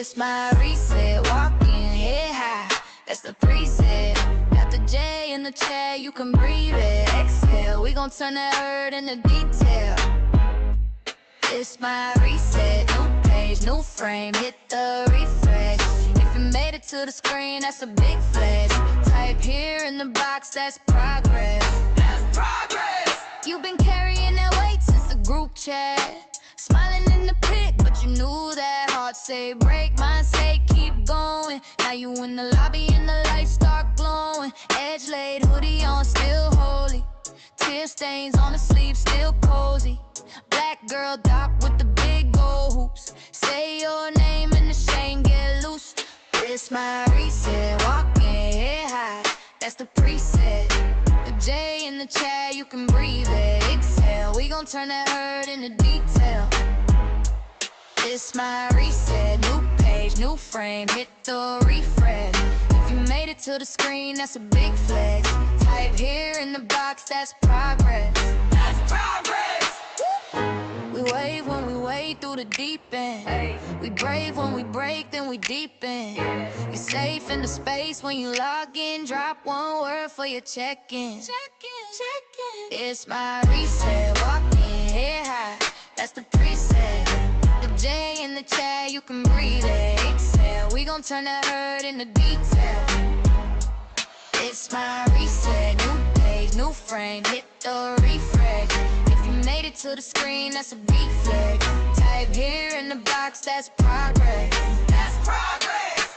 It's my reset, walking head high, that's the preset. Got the J in the chair, you can breathe it. Exhale, we gon' turn that hurt into detail. It's my reset, new page, new frame, hit the refresh. If you made it to the screen, that's a big flex. Type here in the box, that's progress. That's progress. You've been carrying that weight since the group chat. Smiling in the pic, but you knew that. Heart say break, mind say keep going. Now you in the lobby and the lights start glowing. Edge laid, hoodie on, still holy. Tear stains on the sleeve, still cozy. Black girl doc with the big gold hoops. Say your name and the chain get loose. It's my reset, walking head high, that's the preset. The J in the chat, you can breathe it. Exhale, we gon' turn that hurt into detail. It's my reset, new page, new frame, hit the refresh. If you made it to the screen, that's a big flex. Type here in the box, that's progress. That's progress. We wave when we wade through the deep end. We brave when we break, then we deepen. You're safe in the space when you log in. Drop one word for your check-in. It's my reset, walking head high, that's the preset. The J in the chat, you can breathe it. Exhale, we gon' turn that hurt into detail. It's my reset, new page, new frame, hit the refresh. If you made it to the screen, that's a big flex. Type here in the box, that's progress. That's progress.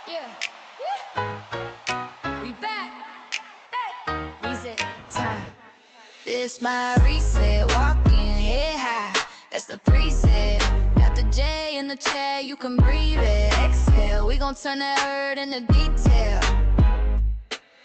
Yeah, we back. Hey. Reset time. This my reset. Walking head high. That's the preset. Got the J in the chair, you can breathe it. Exhale. We gon' turn that hurt into detail.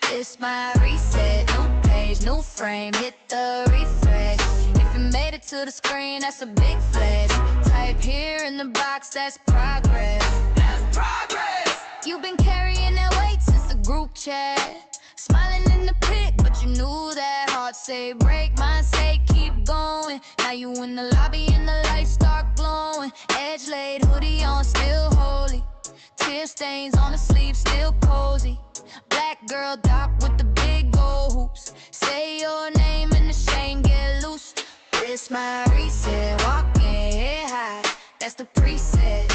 This my reset. New page, new frame. Hit the refresh. If you made it to the screen, that's a big flex. Type here in the box, that's progress. That's progress. You've been carrying that weight since the group chat. Smiling in the pic, but you knew that. Heart say break, mind say keep going. Now you in the lobby and the lights start glowing. Edge laid, hoodie on, still holy. Tear stains on the sleeve, still cozy. Black girl doc with the big gold hoops. Say your name and the chain get loose. This my reset, walking head high. That's the preset.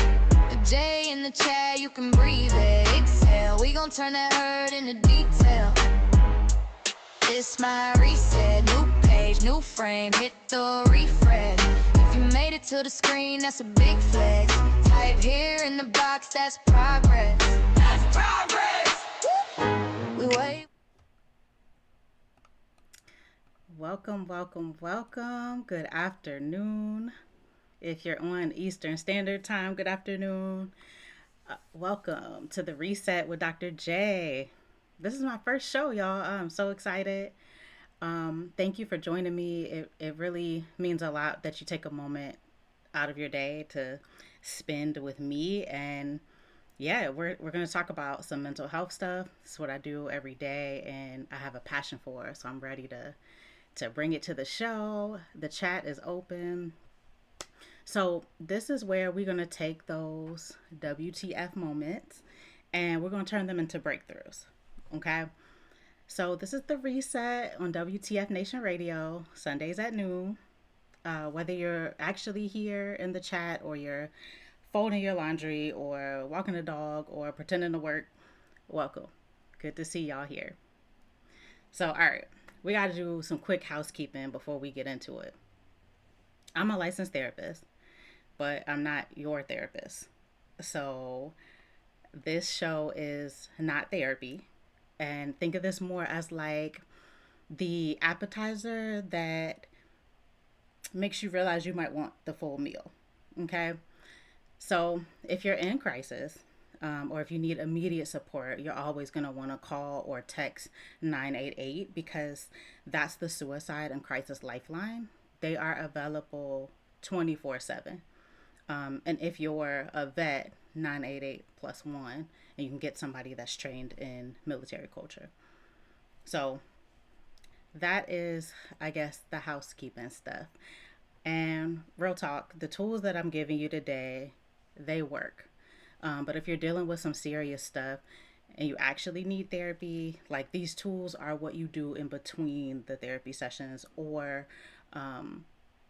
The J in the chat, you can breathe it. Exhale, we gon' turn that hurt into detail. This my reset, new page, new frame. Hit the refresh. If you made it to the screen, that's a big flex. Type here in the box, that's progress. That's progress. We wait. Welcome, welcome, welcome. Good afternoon. If you're on Eastern Standard Time, good afternoon. Welcome to the Reset with Dr. J. This is my first show, y'all. I'm so excited. Thank you for joining me. It really means a lot that you take a moment out of your day to spend with me. And yeah, we're going to talk about some mental health stuff. It's what I do every day and I have a passion for. So I'm ready to bring it to the show. The chat is open. So this is where we're going to take those WTF moments and we're going to turn them into breakthroughs. Okay. So this is the Reset on W.T.F Nation Radio, Sundays at noon. Whether you're actually here in the chat or you're folding your laundry or walking the dog or pretending to work, welcome. Good to see y'all here. So, all right, we got to do some quick housekeeping before we get into it. I'm a licensed therapist, but I'm not your therapist. So this show is not therapy. And think of this more as like the appetizer that makes you realize you might want the full meal. Okay. So if you're in crisis, or if you need immediate support, you're always going to want to call or text 988 because that's the suicide and crisis lifeline. They are available 24/7. And if you're a vet, 988+1, and you can get somebody that's trained in military culture. So that is, I guess, the housekeeping stuff. And real talk, the tools that I'm giving you today, they work. But if you're dealing with some serious stuff and you actually need therapy, like these tools are what you do in between the therapy sessions, or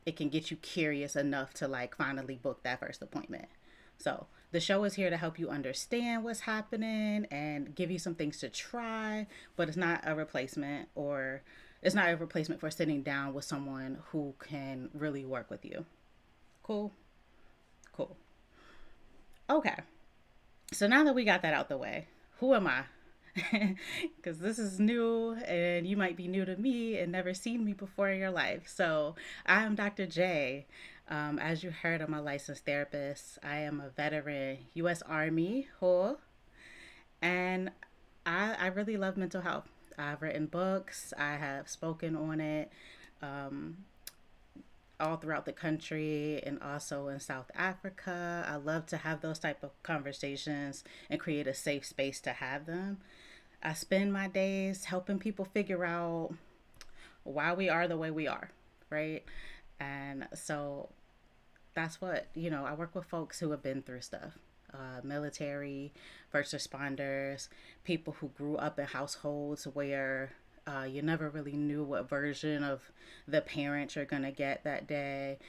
it can get you curious enough to like finally book that first appointment. So the show is here to help you understand what's happening and give you some things to try, but it's not a replacement or it's not a replacement for sitting down with someone who can really work with you. Cool? Cool. Okay. So now that we got that out the way, who am I? Because this is new and you might be new to me and never seen me before in your life. So I am Dr. J. As you heard, I'm a licensed therapist. I am a veteran U.S. Army, and I really love mental health. I've written books, I have spoken on it, um, all throughout the country and also in South Africa. I love to have those type of conversations and create a safe space to have them. I spend my days helping people figure out why we are the way we are, right? And so that's what, I work with folks who have been through stuff. Military, first responders, people who grew up in households where you never really knew what version of the parent you're gonna get that day.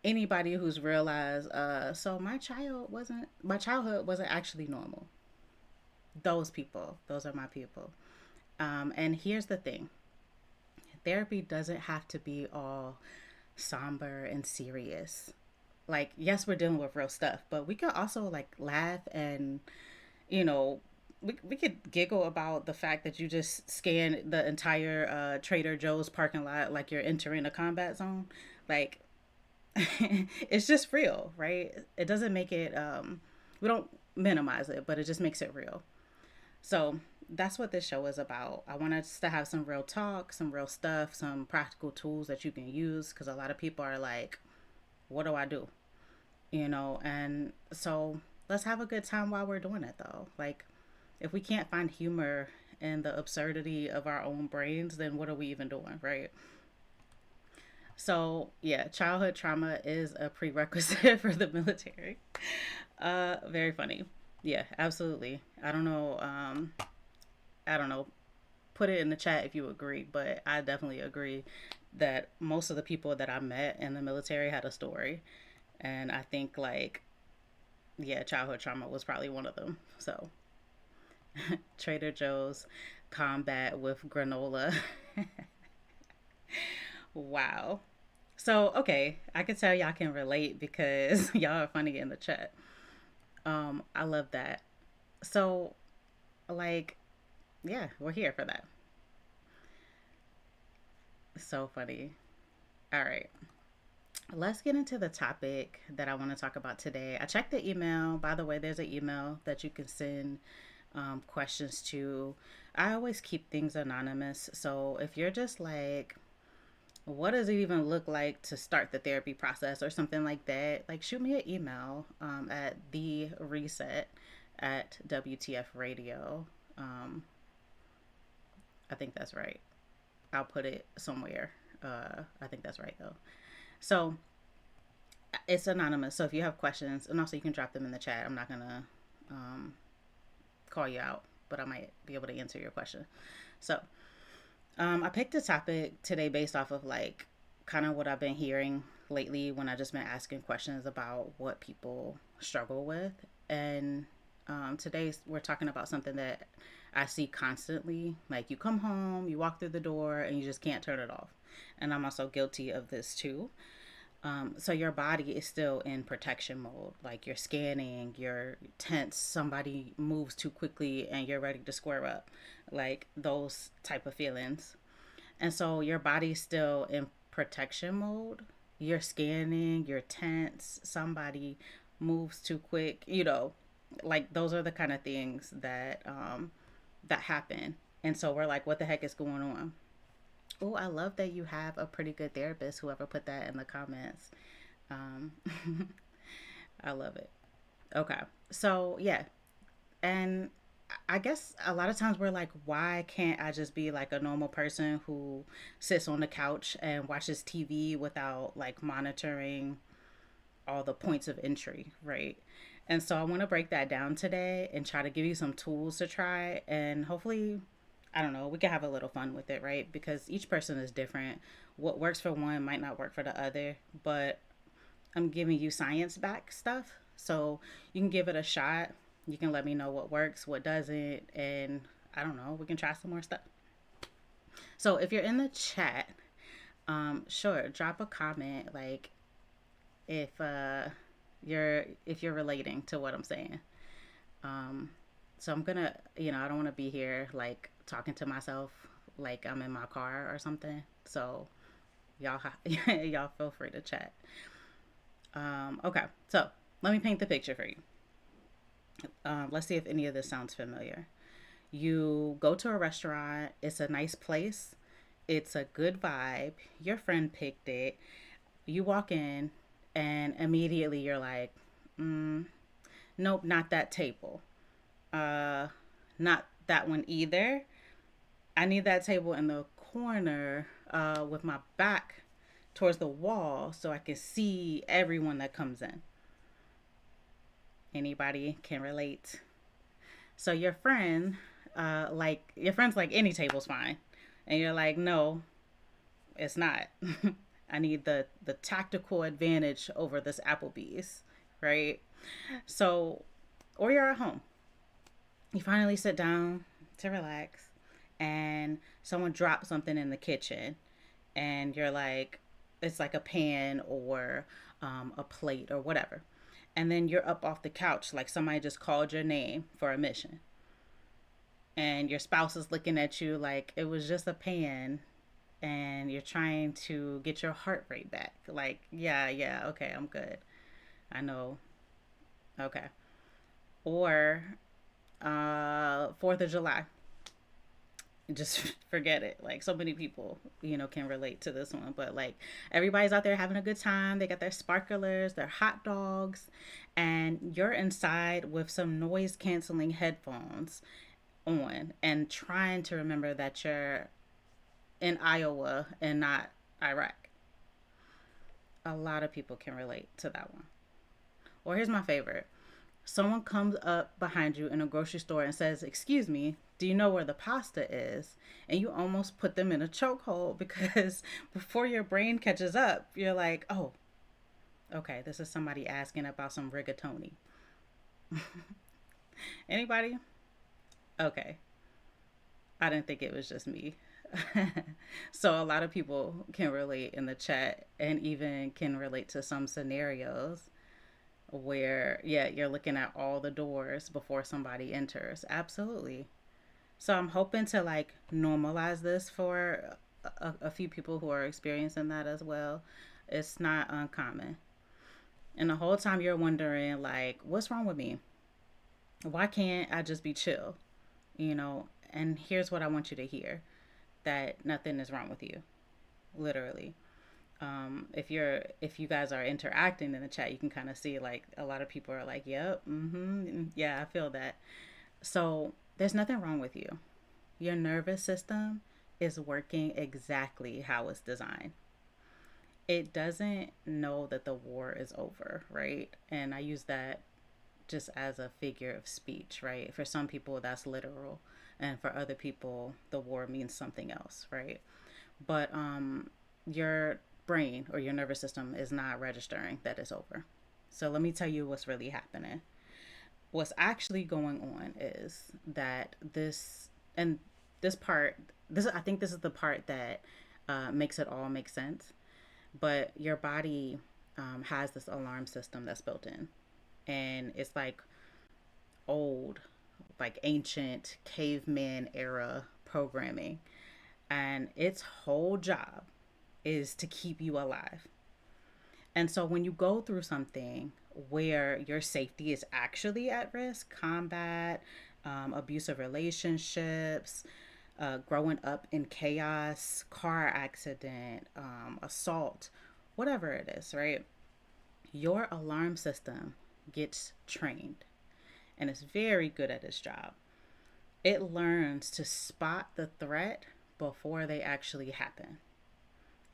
Anybody who's realized, so my childhood wasn't actually normal. Those people, those are my people. And here's the thing: therapy doesn't have to be all somber and serious. Like, yes, we're dealing with real stuff, but we could also like laugh and, you know, we could giggle about the fact that you just scan the entire Trader Joe's parking lot like you're entering a combat zone. Like, it's just real, right? It doesn't make it, we don't minimize it, but it just makes it real. So that's what this show is about. I want us to have some real talk, some real stuff, some practical tools that you can use because a lot of people are like, what do I do? And so let's have a good time while we're doing it though. Like, if we can't find humor in the absurdity of our own brains, then what are we even doing, right? So, yeah, childhood trauma is a prerequisite for the military. Very funny. Yeah, absolutely. I don't know. Put it in the chat if you agree, but I definitely agree that most of the people that I met in the military had a story. And I think, like, yeah, childhood trauma was probably one of them. So, Trader Joe's combat with granola. Wow. So, okay, I can tell y'all can relate because y'all are funny in the chat. I love that. So, like, yeah, we're here for that. So funny. All right. Let's get into the topic that I want to talk about today. I checked the email. By the way, there's an email that you can send questions to. I always keep things anonymous. So if you're just like, what does it even look like to start the therapy process or something like that, like shoot me an email at the reset at WTF radio. I think that's right. I'll put it somewhere. I think that's right though. So it's anonymous. So if you have questions, and also you can drop them in the chat. I'm not gonna call you out, but I might be able to answer your question. So I picked a topic today based off of like kind of what I've been hearing lately when I just been asking questions about what people struggle with. And today we're talking about something that I see constantly. Like, you come home, you walk through the door, and you just can't turn it off. And I'm also guilty of this too. So your body is still in protection mode. Like, you're scanning, you're tense, somebody moves too quickly and you're ready to square up. Like those type of feelings. And so your body's still in protection mode. You're scanning, you're tense, somebody moves too quick, like those are the kind of things that happen. And so we're like, what the heck is going on? Oh, I love that you have a pretty good therapist, whoever put that in the comments. Um, I love it. Okay. So, yeah. And I guess a lot of times we're like, why can't I just be like a normal person who sits on the couch and watches TV without like monitoring all the points of entry, right? And so I want to break that down today and try to give you some tools to try, and hopefully, I don't know, we can have a little fun with it, right? Because each person is different. What works for one might not work for the other, but I'm giving you science back stuff. So you can give it a shot. You can let me know what works, what doesn't, and I don't know, we can try some more stuff. So if you're in the chat, sure, drop a comment like if you're relating to what I'm saying. Um, so I'm gonna, I don't want to be here like talking to myself like I'm in my car or something. So y'all, y'all feel free to chat. Okay, so let me paint the picture for you. Let's see if any of this sounds familiar. You go to a restaurant. It's a nice place. It's a good vibe. Your friend picked it. You walk in, and immediately you're like, nope, not that table. Uh, Not that one either. I need that table in the corner with my back towards the wall so I can see everyone that comes in. Anybody can relate. So your friend's like any table's fine, and you're like, no, it's not. I need the tactical advantage over this Applebee's, right? So, or you're at home. You finally sit down to relax, and someone drops something in the kitchen, and you're like, it's like a pan or a plate or whatever. And then you're up off the couch like somebody just called your name for a mission. And your spouse is looking at you like it was just a pan, and you're trying to get your heart rate back. Like, yeah, yeah, okay, I'm good. I know. Okay. Or 4th of July. Just forget it. Like, so many people, can relate to this one. But like, everybody's out there having a good time. They got their sparklers, their hot dogs, and you're inside with some noise canceling headphones on and trying to remember that you're in Iowa and not Iraq. A lot of people can relate to that one. Or here's my favorite. Someone comes up behind you in a grocery store and says, "Excuse me, do you know where the pasta is?" And you almost put them in a chokehold because before your brain catches up, you're like, "Oh, okay, this is somebody asking about some rigatoni." Anybody? Okay. I didn't think it was just me. So a lot of people can relate in the chat and even can relate to some scenarios where, yeah, you're looking at all the doors before somebody enters. Absolutely. So I'm hoping to like normalize this for a few people who are experiencing that as well. It's not uncommon. And the whole time you're wondering, like, what's wrong with me? Why can't I just be chill? And here's what I want you to hear, that nothing is wrong with you, literally. If you guys are interacting in the chat, you can kind of see like a lot of people are like, "Yep, yeah, I feel that." So there's nothing wrong with you. Your nervous system is working exactly how it's designed. It doesn't know that the war is over, right? And I use that just as a figure of speech, right? For some people, that's literal, and for other people, the war means something else, right? But your brain or your nervous system is not registering that it's over. So let me tell you what's really happening. What's actually going on is that and this part, this I think this is the part that makes it all make sense. But your body has this alarm system that's built in, and it's like old, like ancient caveman era programming, and its whole job is to keep you alive. And so when you go through something where your safety is actually at risk, combat, abusive relationships, growing up in chaos, car accident, assault, whatever it is, right? Your alarm system gets trained, and it's very good at its job. It learns to spot the threat before they actually happen.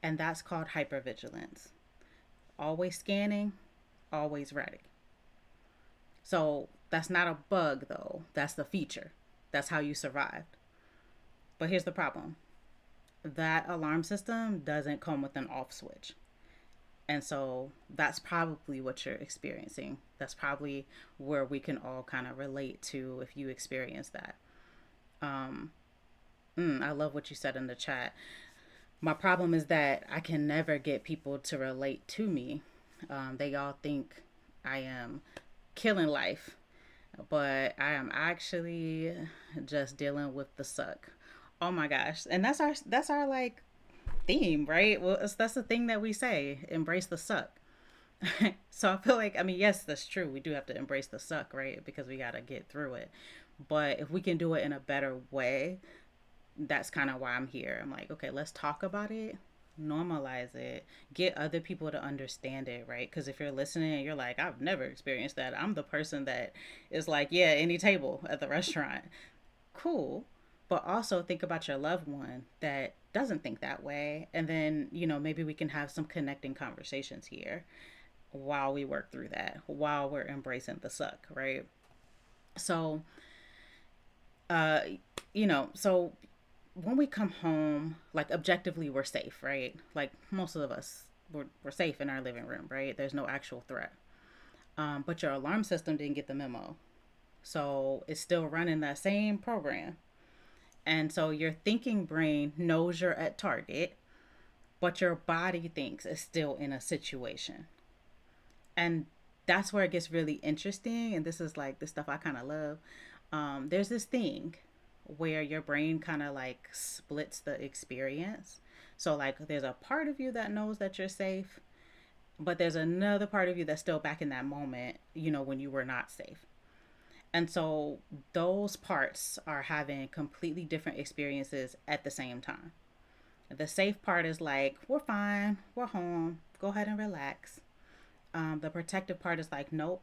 And that's called hypervigilance. Always scanning, always ready. So that's not a bug though. That's the feature. That's how you survived. But here's the problem. That alarm system doesn't come with an off switch. And so that's probably what you're experiencing. That's probably where we can all kind of relate to if you experience that. I love what you said in the chat. My problem is that I can never get people to relate to me. They all think I am killing life, but I am actually just dealing with the suck. Oh my gosh. And that's our like theme, right? Well, that's the thing that we say, embrace the suck. So I feel like, I mean, yes, that's true. We do have to embrace the suck, right? Because we got to get through it. But if we can do it in a better way, that's kind of why I'm here. I'm like, okay, let's talk about it, normalize it, get other people to understand it, right? Because if you're listening and you're like, I've never experienced that, I'm the person that is like, yeah, any table at the restaurant. Cool. But also think about your loved one that doesn't think that way. And then, maybe we can have some connecting conversations here while we work through that, while we're embracing the suck, right? So, uh, so when we come home, like objectively, we're safe, right? Like most of us, we're safe in our living room, right? There's no actual threat. But your alarm system didn't get the memo. So it's still running that same program. And so your thinking brain knows you're at target, but your body thinks it's still in a situation. And that's where it gets really interesting. And this is like the stuff I kind of love. There's this thing where your brain kind of like splits the experience. So, like, there's a part of you that knows that you're safe, but there's another part of you that's still back in that moment, when you were not safe. And so, those parts are having completely different experiences at the same time. The safe part is like, we're fine, we're home, go ahead and relax. The protective part is like, nope,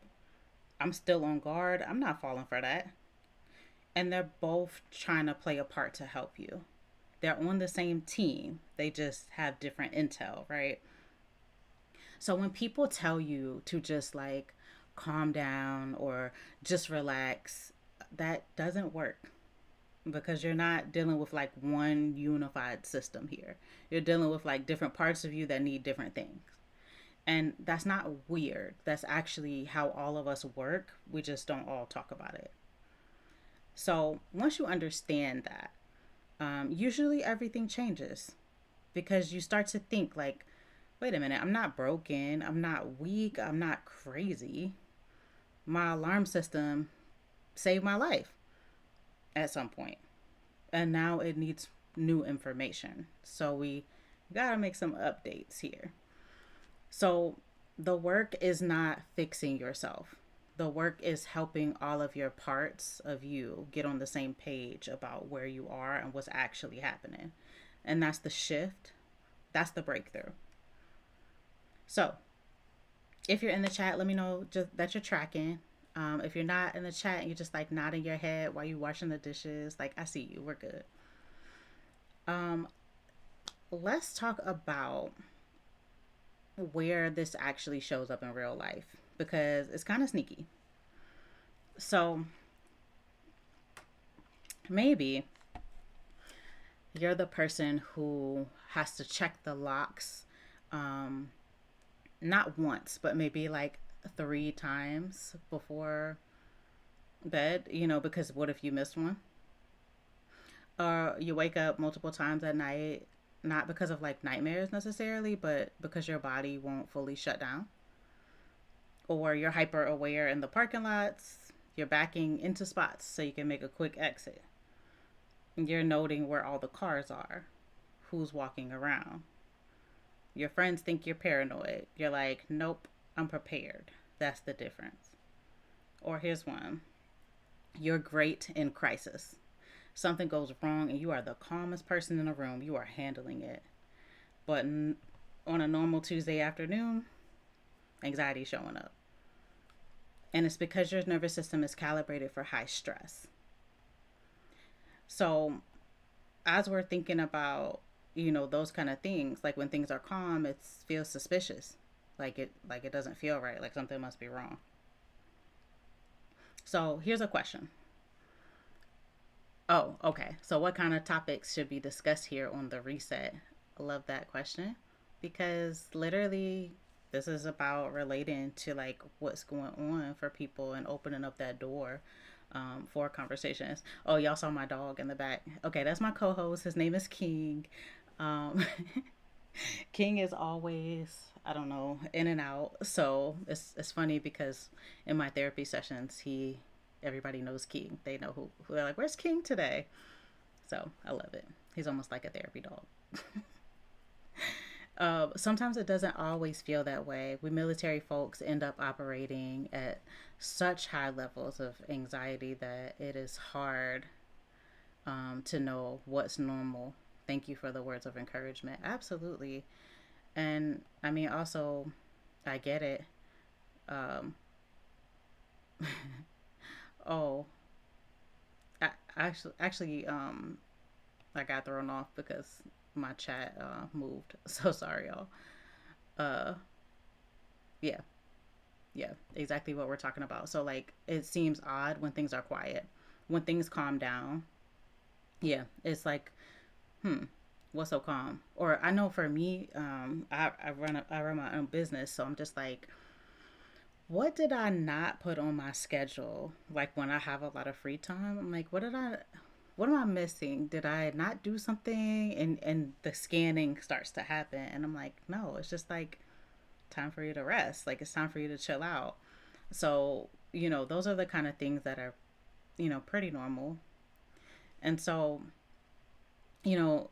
I'm still on guard, I'm not falling for that. And they're both trying to play a part to help you. They're on the same team, they just have different intel, right? So when people tell you to just like calm down or just relax, that doesn't work because you're not dealing with like one unified system here. You're dealing with like different parts of you that need different things. And that's not weird. That's actually how all of us work. We just don't all talk about it. So once you understand that, usually everything changes because you start to think like, wait a minute, I'm not broken, I'm not weak, I'm not crazy. My alarm system saved my life at some point, and now it needs new information. So we gotta make some updates here. So the work is not fixing yourself. The work is helping all of your parts of you get on the same page about where you are and what's actually happening. And that's the shift. That's the breakthrough. So, if you're in the chat, let me know just that you're tracking. If you're not in the chat and you're just like nodding your head while you're washing the dishes, like I see you, we're good. Let's talk about where this actually shows up in real life because it's kind of sneaky. So maybe you're the person who has to check the locks, not once, but maybe like 3 times before bed, because what if you miss one? Or you wake up multiple times at night, not because of like nightmares necessarily, but because your body won't fully shut down. Or you're hyper aware in the parking lots, you're backing into spots so you can make a quick exit. You're noting where all the cars are, who's walking around. Your friends think you're paranoid. You're like, nope, I'm prepared. That's the difference. Or here's one. You're great in crisis. Something goes wrong and you are the calmest person in the room. You are handling it. But on a normal Tuesday afternoon, anxiety showing up. And it's because your nervous system is calibrated for high stress. So as we're thinking about, those kind of things, like when things are calm, it feels suspicious. Like it doesn't feel right, like something must be wrong. So here's a question. Oh, okay. So what kind of topics should be discussed here on the reset? I love that question because literally this is about relating to like what's going on for people and opening up that door for conversations. Oh, y'all saw my dog in the back. Okay, that's my co-host. His name is King. Um, King is always, I don't know, in and out. So it's funny because in my therapy sessions, everybody knows King. They know who they're like, where's King today? So I love it. He's almost like a therapy dog. Sometimes it doesn't always feel that way. We military folks end up operating at such high levels of anxiety that it is hard to know what's normal. Thank you for the words of encouragement. Absolutely. And I mean, also, I get it. Um, oh, actually, I got thrown off because my chat moved. So sorry, y'all. Uh, yeah, yeah, exactly what we're talking about. So like, it seems odd when things are quiet. When things calm down, yeah, it's like, hmm, what's so calm? Or I know for me, I run my own business, so I'm just like, what did I not put on my schedule? Like when I have a lot of free time, I'm like, what am I missing? Did I not do something? And the scanning starts to happen, and I'm like, no, it's just like time for you to rest. Like it's time for you to chill out. So those are the kind of things that are pretty normal. And so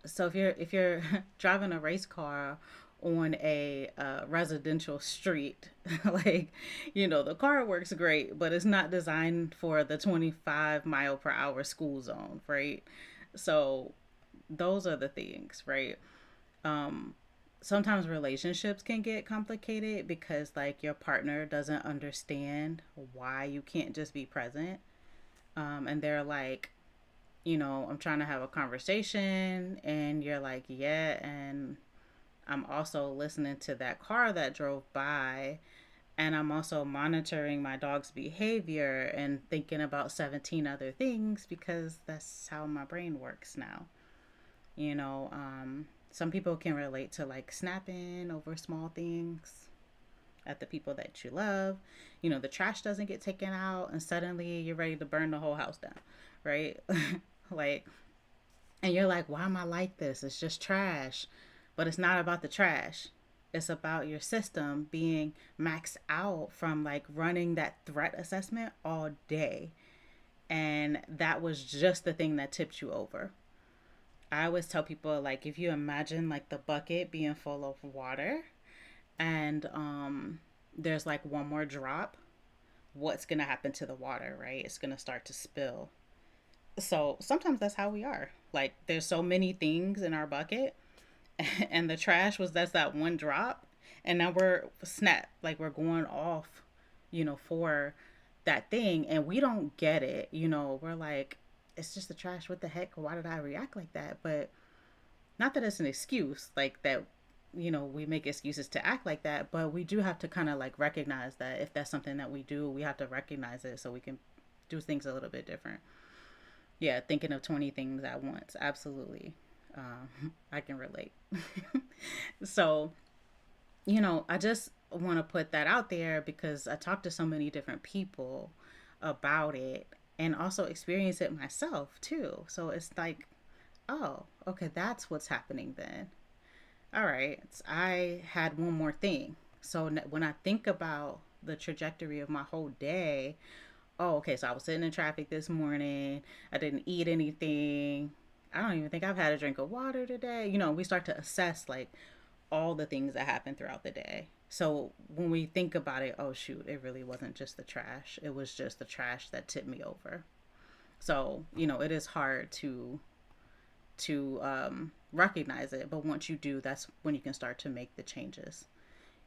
so if you're driving a race car on a residential street, like the car works great, but it's not designed for the 25 mile per hour school zone, right? So those are the things, right? um Sometimes relationships can get complicated because like your partner doesn't understand why you can't just be present. And they're like, I'm trying to have a conversation, and you're like, yeah, and I'm also listening to that car that drove by, and I'm also monitoring my dog's behavior and thinking about 17 other things because that's how my brain works now. Some people can relate to like snapping over small things at the people that you love. The trash doesn't get taken out, and suddenly you're ready to burn the whole house down, right? Like, and you're like, why am I like this? It's just trash. But it's not about the trash. It's about your system being maxed out from like running that threat assessment all day. And that was just the thing that tipped you over. I always tell people, like, if you imagine like the bucket being full of water, and there's like one more drop, what's going to happen to the water, right? It's going to start to spill. So sometimes that's how we are. Like, there's so many things in our bucket, and the trash was that's that one drop, and now we're snap, like we're going off, for that thing, and we don't get it. We're like, it's just the trash. What the heck? Why did I react like that? But not that it's an excuse, like that. We make excuses to act like that, but we do have to kind of like recognize that if that's something that we do, we have to recognize it so we can do things a little bit different. Yeah, thinking of 20 things at once. Absolutely. I can relate. So, I just want to put that out there because I talked to so many different people about it and also experience it myself too. So it's like, oh, okay, that's what's happening then. All right, I had one more thing. So when I think about the trajectory of my whole day, oh, okay, so I was sitting in traffic this morning. I didn't eat anything. I don't even think I've had a drink of water today. We start to assess like all the things that happen throughout the day. So when we think about it, oh shoot, it really wasn't just the trash. It was just the trash that tipped me over. So, it is hard to recognize it, but once you do, that's when you can start to make the changes.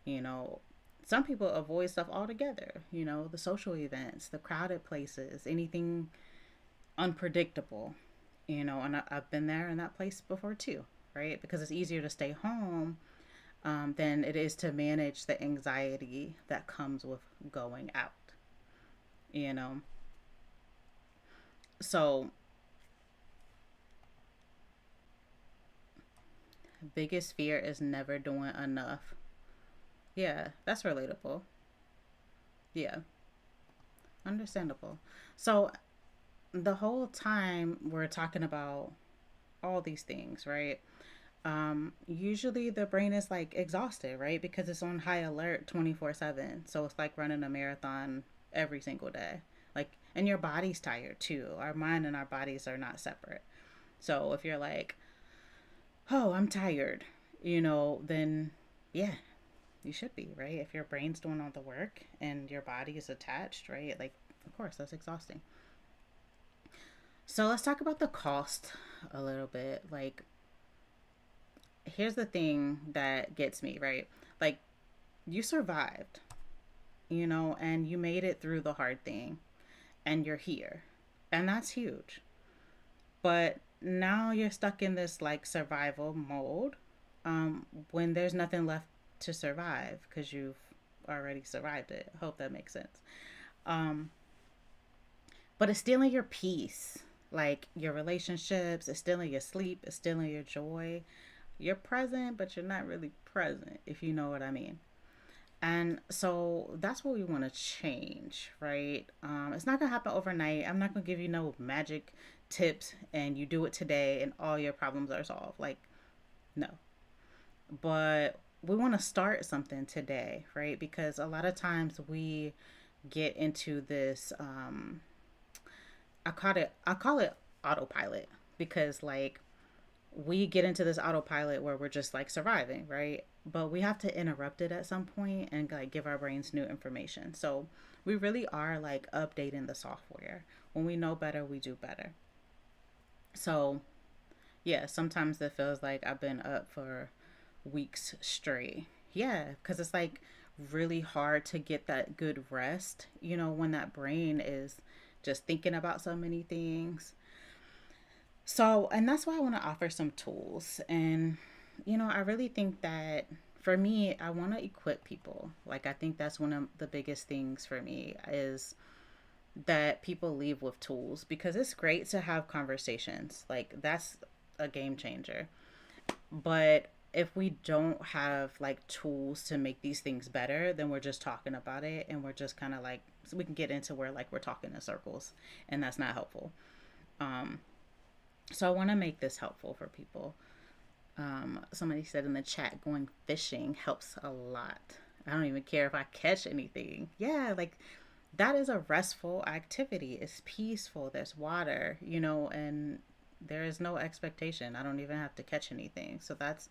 You know, some people avoid stuff altogether, the social events, the crowded places, anything unpredictable, and I've been there in that place before too, right? Because it's easier to stay home than it is to manage the anxiety that comes with going out, you know? So, biggest fear is never doing enough. Yeah, that's relatable. Yeah, understandable. So, the whole time we're talking about all these things, right? Usually the brain is like exhausted, right? Because it's on high alert 24/7. So it's like running a marathon every single day. Like, and your body's tired too. Our mind and our bodies are not separate. So if you're like, oh, I'm tired, then yeah, you should be, right? If your brain's doing all the work and your body is attached, right? Like, of course, that's exhausting. So let's talk about the cost a little bit. Like, here's the thing that gets me, right? Like, you survived, and you made it through the hard thing and you're here. And that's huge. But now you're stuck in this like survival mode when there's nothing left to survive because you've already survived it. I hope that makes sense. Um, but it's stealing your peace, like your relationships, it's stealing your sleep, it's stealing your joy. You're present, but you're not really present, if you know what I mean. And so that's what we want to change, right? It's not going to happen overnight. I'm not going to give you no magic tips and you do it today and all your problems are solved. Like, no. But we want to start something today, right? Because a lot of times we get into this, I call it autopilot because like we get into this autopilot where we're just like surviving, right? But we have to interrupt it at some point and like give our brains new information. So we really are like updating the software. When we know better, we do better. So yeah, sometimes it feels like I've been up for weeks straight. Yeah, because it's like really hard to get that good rest, when that brain is just thinking about so many things. So, and that's why I want to offer some tools. And, I really think that for me, I want to equip people. Like, I think that's one of the biggest things for me is that people leave with tools because it's great to have conversations. Like, that's a game changer. But if we don't have like tools to make these things better, then we're just talking about it and we're just kind of like, so we can get into where like we're talking in circles and that's not helpful. Um, so I want to make this helpful for people. Somebody said in the chat, going fishing helps a lot. I don't even care if I catch anything. Yeah, like that is a restful activity. It's peaceful. There's water, and there is no expectation. I don't even have to catch anything. So that's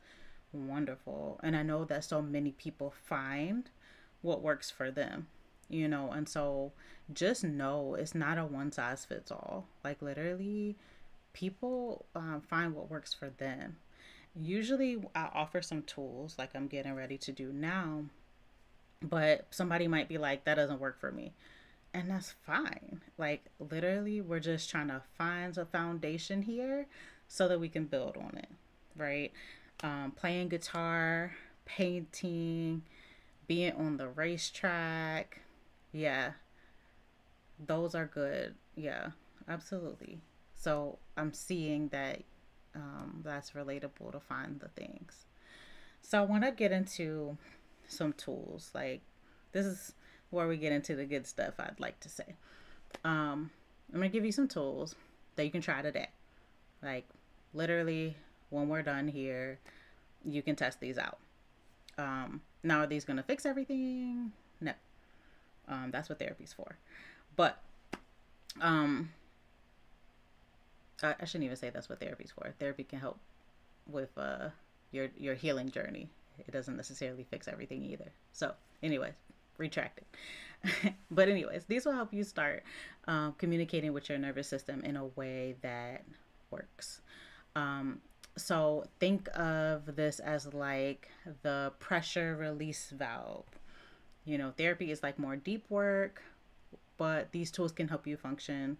wonderful. And I know that so many people find what works for them, and so just know it's not a one size fits all. Like literally, people find what works for them. Usually, I offer some tools like I'm getting ready to do now, but somebody might be like, that doesn't work for me. And that's fine. Like, literally, we're just trying to find a foundation here so that we can build on it, right? Playing guitar, painting, being on the racetrack. Yeah, those are good. Yeah, absolutely. So I'm seeing that that's relatable to find the things. So I want to get into some tools. Like this is where we get into the good stuff. I'd like to say. I'm gonna give you some tools that you can try today. Like literally, when we're done here, you can test these out. Now, are these gonna fix everything? No. That's what therapy's for. But um, I shouldn't even say that's what therapy's for. Therapy can help with your healing journey. It doesn't necessarily fix everything either. So, anyways, retract it. But anyways, these will help you start communicating with your nervous system in a way that works. Um, so think of this as like the pressure release valve. Therapy is like more deep work, but these tools can help you function,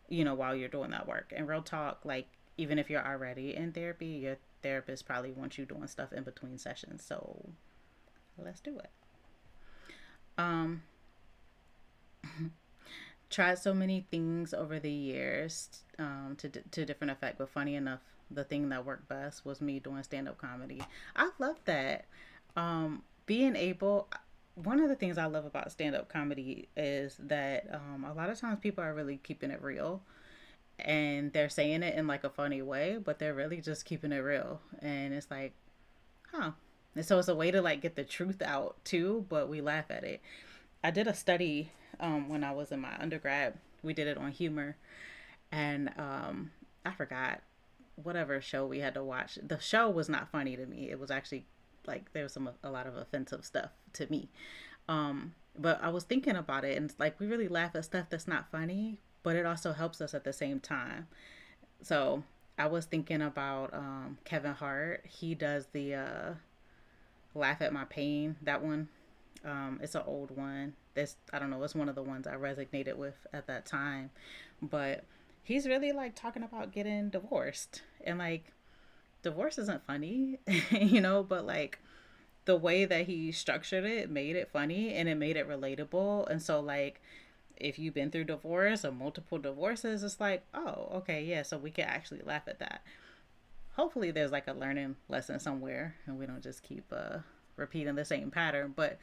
while you're doing that work. And real talk, like even if you're already in therapy, your therapist probably wants you doing stuff in between sessions. So let's do it. Um, Tried so many things over the years to different effect, but funny enough, the thing that worked best was me doing stand up comedy. I love that. Being able, one of the things I love about stand up comedy is that a lot of times people are really keeping it real. and they're saying it in like a funny way, but they're really just keeping it real. And it's like, huh. And so it's a way to like get the truth out too, but we laugh at it. I did a study when I was in my undergrad. We did it on humor, and I forgot whatever show we had to watch. The show was not funny to me. It was actually like there was a lot of offensive stuff to me. But I was thinking about it, and it's like we really laugh at stuff that's not funny, but it also helps us at the same time. So I was thinking about Kevin Hart. He does the "Laugh at My Pain." That one. It's an old one. This I don't know. It's one of the ones I resonated with at that time, but he's really like talking about getting divorced, and like divorce isn't funny, but like the way that he structured it made it funny and it made it relatable. And so like if you've been through divorce or multiple divorces, it's like, oh, okay, yeah, so we can actually laugh at that. Hopefully there's like a learning lesson somewhere and we don't just keep repeating the same pattern. But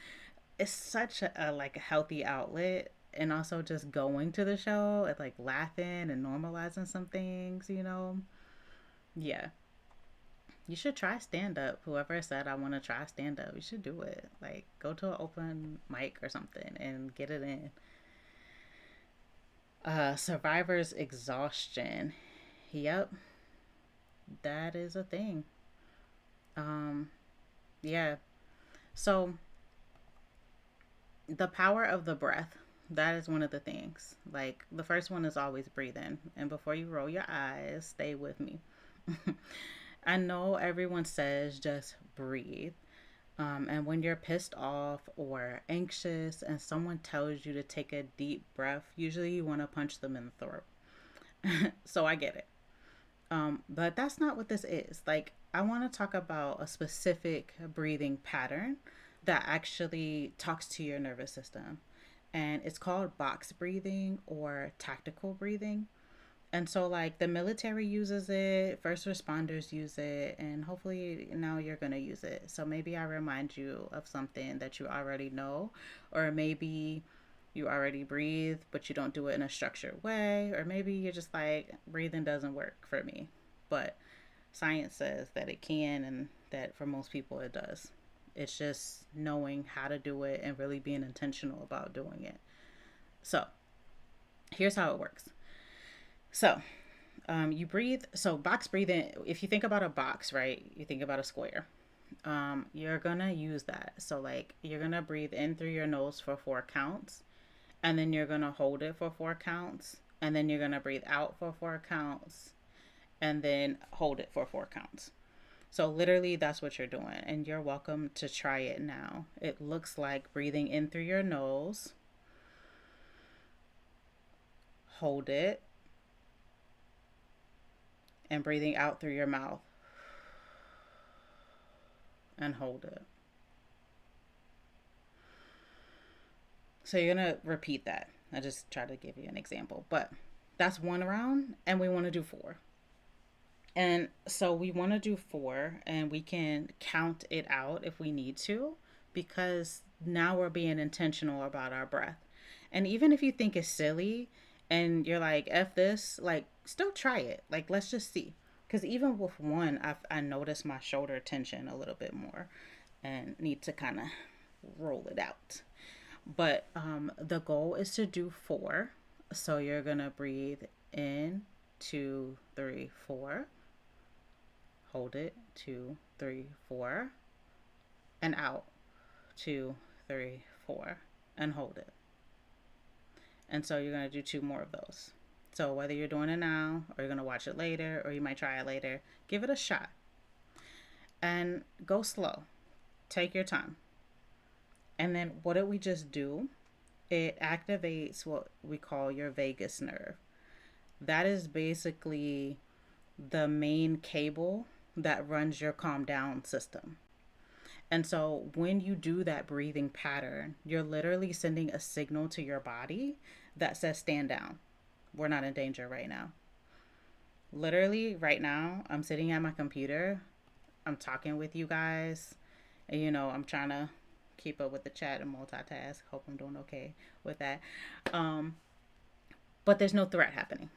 it's such a like a healthy outlet, and also just going to the show and like laughing and normalizing some things. Yeah, you should try stand up. Whoever said I want to try stand up, you should do it. Like go to an open mic or something and get it in. Survivor's exhaustion. Yep, that is a thing. Um, yeah. So the power of the breath. That is one of the things. Like the first one is always breathing. And before you roll your eyes, stay with me. I know everyone says just breathe. And when you're pissed off or anxious and someone tells you to take a deep breath, usually you want to punch them in the throat. So I get it. But that's not what this is. Like, I want to talk about a specific breathing pattern that actually talks to your nervous system. And it's called box breathing or tactical breathing. And so, like, the military uses it, first responders use it, and hopefully now you're going to use it. So maybe I remind you of something that you already know, or maybe you already breathe, but you don't do it in a structured way, or maybe you're just like, breathing doesn't work for me. But science says that it can, and that for most people it does. It's just knowing how to do it and really being intentional about doing it. So here's how it works. So you breathe. So box breathing, if you think about a box, right, you think about a square. You're going to use that. So like you're going to breathe in through your nose for 4 counts, and then you're going to hold it for 4 counts, and then you're going to breathe out for 4 counts, and then hold it for 4 counts. So literally that's what you're doing, and you're welcome to try it now. It looks like breathing in through your nose, hold it, and breathing out through your mouth and hold it. So you're going to repeat that. I just try to give you an example, but that's one round, and we want to do 4. And so we want to do 4, and we can count it out if we need to, because now we're being intentional about our breath. And even if you think it's silly and you're like, F this, like, still try it. Like, let's just see. Because even with one, I noticed my shoulder tension a little bit more and need to kind of roll it out. But the goal is to do 4. So you're going to breathe in, 2, 3, 4. Hold it, 2, 3, 4. And out, 2, 3, 4. And hold it. And so you're going to do 2 more of those. So whether you're doing it now or you're going to watch it later or you might try it later, give it a shot. And go slow. Take your time. And then what did we just do? It activates what we call your vagus nerve. That is basically the main cable that runs your calm down system. And so when you do that breathing pattern, you're literally sending a signal to your body that says stand down. We're not in danger right now. Literally right now, I'm sitting at my computer. I'm talking with you guys. And I'm trying to keep up with the chat and multitask. Hope I'm doing okay with that. But there's no threat happening.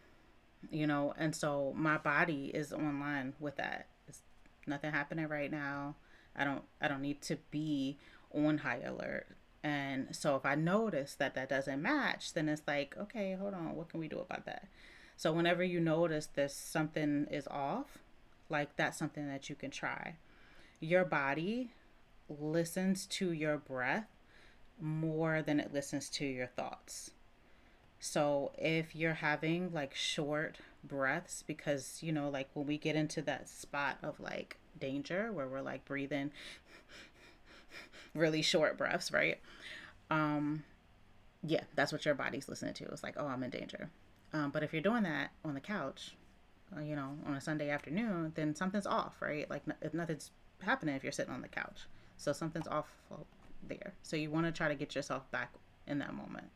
And so my body is online with that. It's nothing happening right now. I don't need to be on high alert. And so if I notice that that doesn't match, then it's like, okay, hold on, what can we do about that? So whenever you notice this something is off, like that's something that you can try. Your body listens to your breath more than it listens to your thoughts. So if you're having like short breaths, because like when we get into that spot of like danger where we're like breathing really short breaths, right? Um, yeah, that's what your body's listening to. It's like, oh, I'm in danger. But if you're doing that on the couch, on a Sunday afternoon, then something's off, right? Like if nothing's happening if you're sitting on the couch. So something's off there. So you want to try to get yourself back in that moment.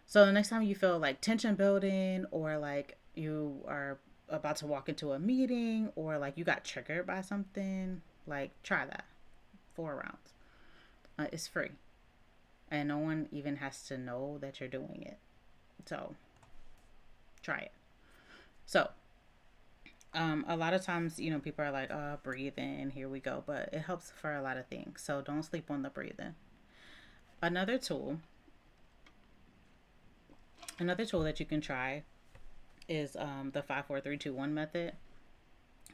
So the next time you feel like tension building, or like you are about to walk into a meeting, or like you got triggered by something, like try that 4 rounds. It's free, and no one even has to know that you're doing it. So try it. So a lot of times, people are like, oh, breathe in, here we go. But it helps for a lot of things. So don't sleep on the breathing. Another tool that you can try is the 5 4 3 2 1 method.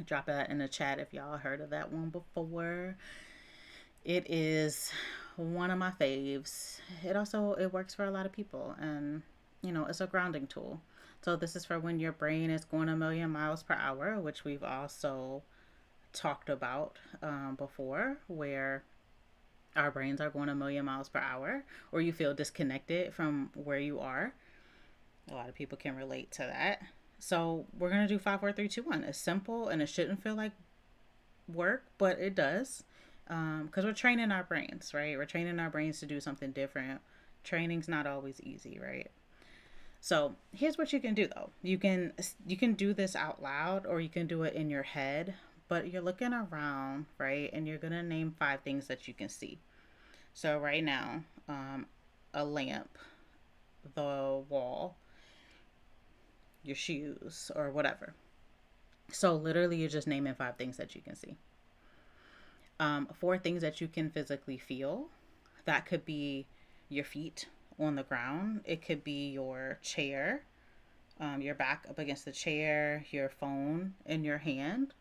Drop that in the chat if y'all heard of that one before. It is one of my faves. It works for a lot of people, and it's a grounding tool. So this is for when your brain is going a million miles per hour, which we've also talked about before, where our brains are going a million miles per hour, or you feel disconnected from where you are. A lot of people can relate to that. So we're going to do 5 4 3 2 1. It's simple and it shouldn't feel like work, but it does. Because we're training our brains, right? We're training our brains to do something different. Training's not always easy, right? So here's what you can do though. You can do this out loud, or you can do it in your head, but you're looking around, right? And you're going to name 5 things that you can see. So right now, a lamp, the wall, your shoes, or whatever. So literally you're just naming 5 things that you can see. 4 things that you can physically feel. That could be your feet on the ground. It could be your chair, your back up against the chair, your phone in your hand,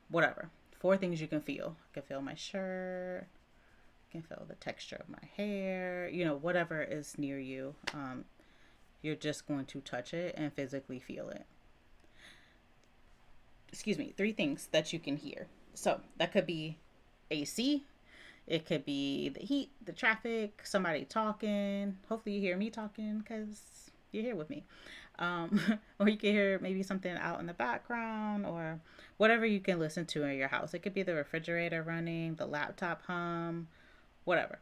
whatever. 4 things you can feel. I can feel my shirt. I can feel the texture of my hair. Whatever is near you. You're just going to touch it and physically feel it. Excuse me. 3 things that you can hear. So that could be AC. It could be the heat, the traffic, somebody talking. Hopefully you hear me talking because you're here with me. Or you can hear maybe something out in the background, or whatever you can listen to in your house. It could be the refrigerator running, the laptop hum, whatever.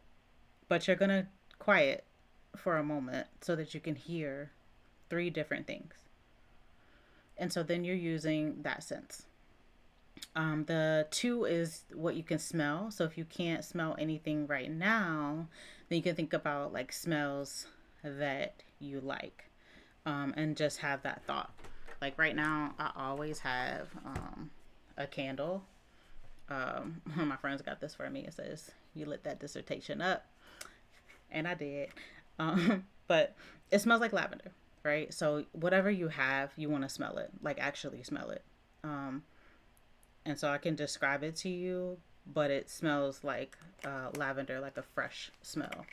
But you're going to quiet for a moment so that you can hear 3 different things. And so then you're using that sense. The 2 is what you can smell. So if you can't smell anything right now, then you can think about like smells that you like, and just have that thought. Like right now, I always have a candle. One of my friends got this for me. It says, "You lit that dissertation up," and I did. But it smells like lavender, right? So whatever you have, you want to smell it, like actually smell it. And so I can describe it to you, but it smells like lavender, like a fresh smell.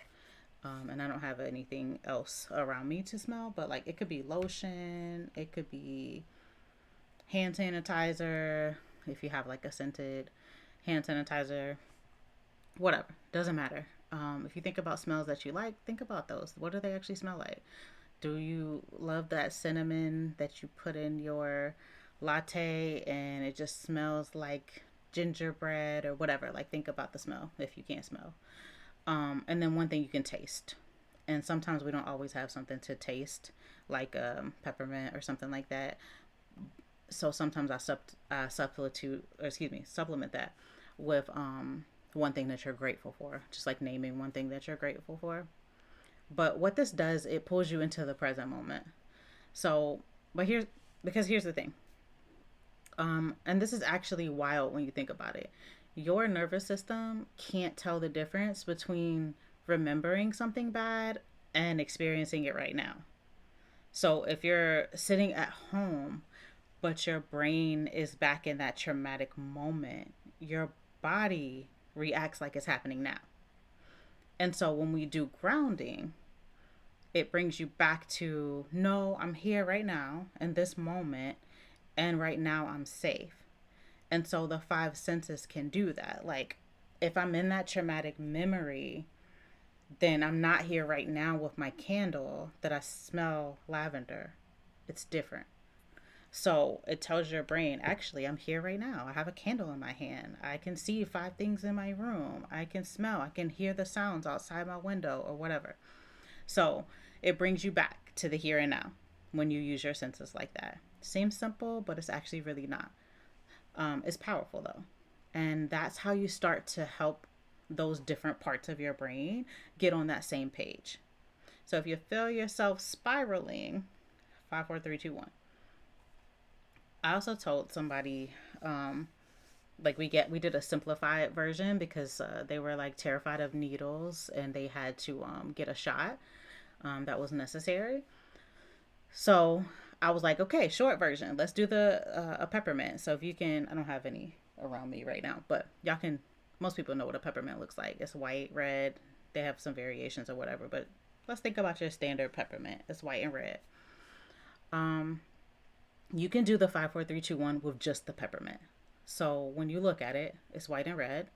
And I don't have anything else around me to smell, but like it could be lotion, it could be hand sanitizer, if you have like a scented hand sanitizer, whatever, doesn't matter. If you think about smells that you like, think about those. What do they actually smell like? Do you love that cinnamon that you put in your latte and it just smells like gingerbread or whatever? Like think about the smell if you can't smell. And then 1 thing you can taste. And sometimes we don't always have something to taste, like peppermint or something like that. So sometimes I supplement that with 1 thing that you're grateful for, just like naming 1 thing that you're grateful for. But what this does, it pulls you into the present moment. So But here's the thing. And this is actually wild when you think about it. Your nervous system can't tell the difference between remembering something bad and experiencing it right now. So if you're sitting at home, but your brain is back in that traumatic moment, your body reacts like it's happening now. And so when we do grounding, it brings you back to, no, I'm here right now in this moment, and right now I'm safe. And so the five senses can do that. Like, if I'm in that traumatic memory, then I'm not here right now with my candle that I smell lavender. It's different. So it tells your brain, actually, I'm here right now. I have a candle in my hand. I can see five things in my room. I can smell, I can hear the sounds outside my window or whatever. So it brings you back to the here and now when you use your senses like that. Seems simple, but it's actually really not. It's powerful though. And that's how you start to help those different parts of your brain get on that same page. So if you feel yourself spiraling, 5, 4, 3, 2, 1. I also told somebody, like we did a simplified version because they were like terrified of needles and they had to get a shot that was necessary. So I was like, okay, short version. Let's do the a peppermint. So if you can, I don't have any around me right now, but y'all can. Most people know what a peppermint looks like. It's white, red. They have some variations or whatever, but let's think about your standard peppermint. It's white and red. Um, you can do the 5, 4, 3, 2, 1 with just the peppermint. So when you look at it, it's white and red.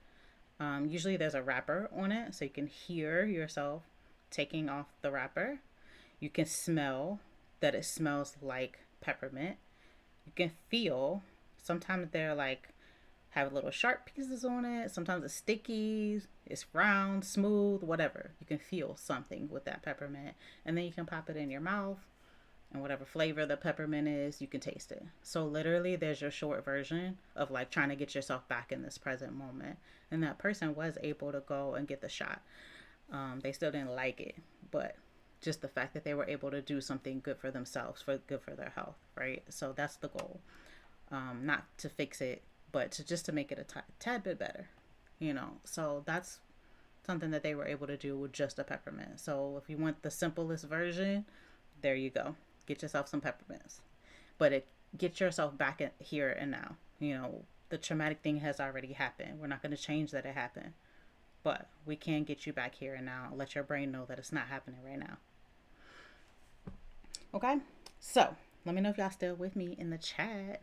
Usually there's a wrapper on it, so you can hear yourself taking off the wrapper. You can smell that it smells like peppermint. You can feel, sometimes they're like have little sharp pieces on it. Sometimes it's sticky, it's round, smooth, whatever. You can feel something with that peppermint. And then you can pop it in your mouth, and whatever flavor the peppermint is, you can taste it. So literally there's your short version of like trying to get yourself back in this present moment. And that person was able to go and get the shot. They still didn't like it, but just the fact that they were able to do something good for themselves, for good for their health, right? So that's the goal. Not to fix it, but to just to make it a tad bit better, So that's something that they were able to do with just a peppermint. So if you want the simplest version, there you go. Get yourself some peppermints, but get yourself back in here and now. The traumatic thing has already happened. We're not going to change that it happened, but we can get you back here and now. Let your brain know that it's not happening right now. Okay, so let me know if y'all still with me in the chat.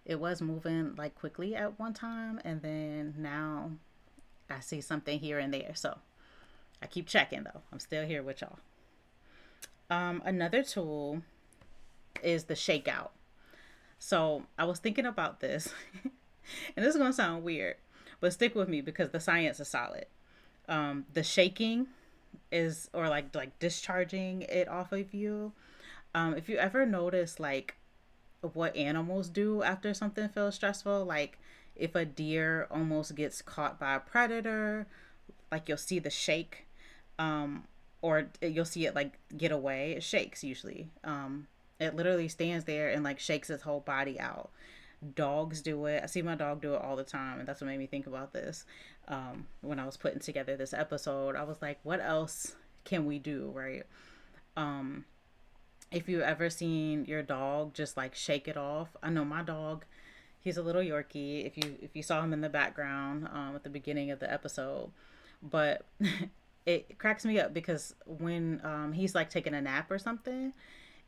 It was moving like quickly at one time, and then now I see something here and there. So I keep checking though. I'm still here with y'all. Another tool is the shakeout. So I was thinking about this, and this is gonna sound weird, but stick with me because the science is solid. The shaking is, or like discharging it off of you. If you ever notice like what animals do after something feels stressful, like if a deer almost gets caught by a predator, like you'll see the shake, or you'll see it like get away. It shakes usually. It literally stands there and like shakes its whole body out. Dogs do it. I see my dog do it all the time, and that's what made me think about this. When I was putting together this episode, I was like, what else can we do, right? If you ever seen your dog just like shake it off, I know my dog, he's a little Yorkie. If you saw him in the background at the beginning of the episode, but it cracks me up because when he's like taking a nap or something,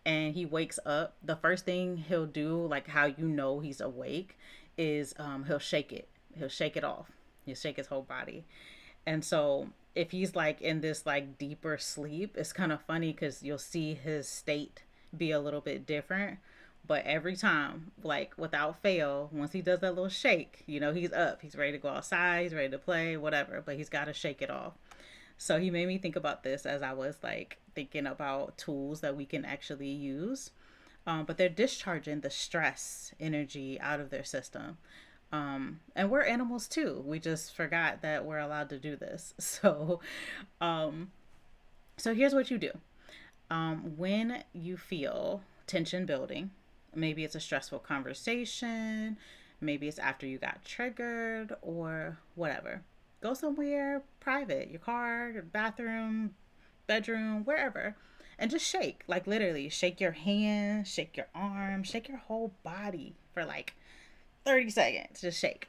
and he wakes up, the first thing he'll do, like how he's awake, is he'll shake it. He'll shake it off. He'll shake his whole body. And so if he's like in this like deeper sleep, it's kind of funny because you'll see his state be a little bit different. But every time, like without fail, once he does that little shake, he's up. He's ready to go outside. He's ready to play, whatever. But he's got to shake it off. So he made me think about this as I was like thinking about tools that we can actually use. But they're discharging the stress energy out of their system. And we're animals too. We just forgot that we're allowed to do this. So here's what you do. When you feel tension building, maybe it's a stressful conversation, maybe it's after you got triggered or whatever. Go somewhere private, your car, your bathroom, bedroom, wherever, and just shake. Like literally, shake your hands, shake your arms, shake your whole body for like 30 seconds. Just shake.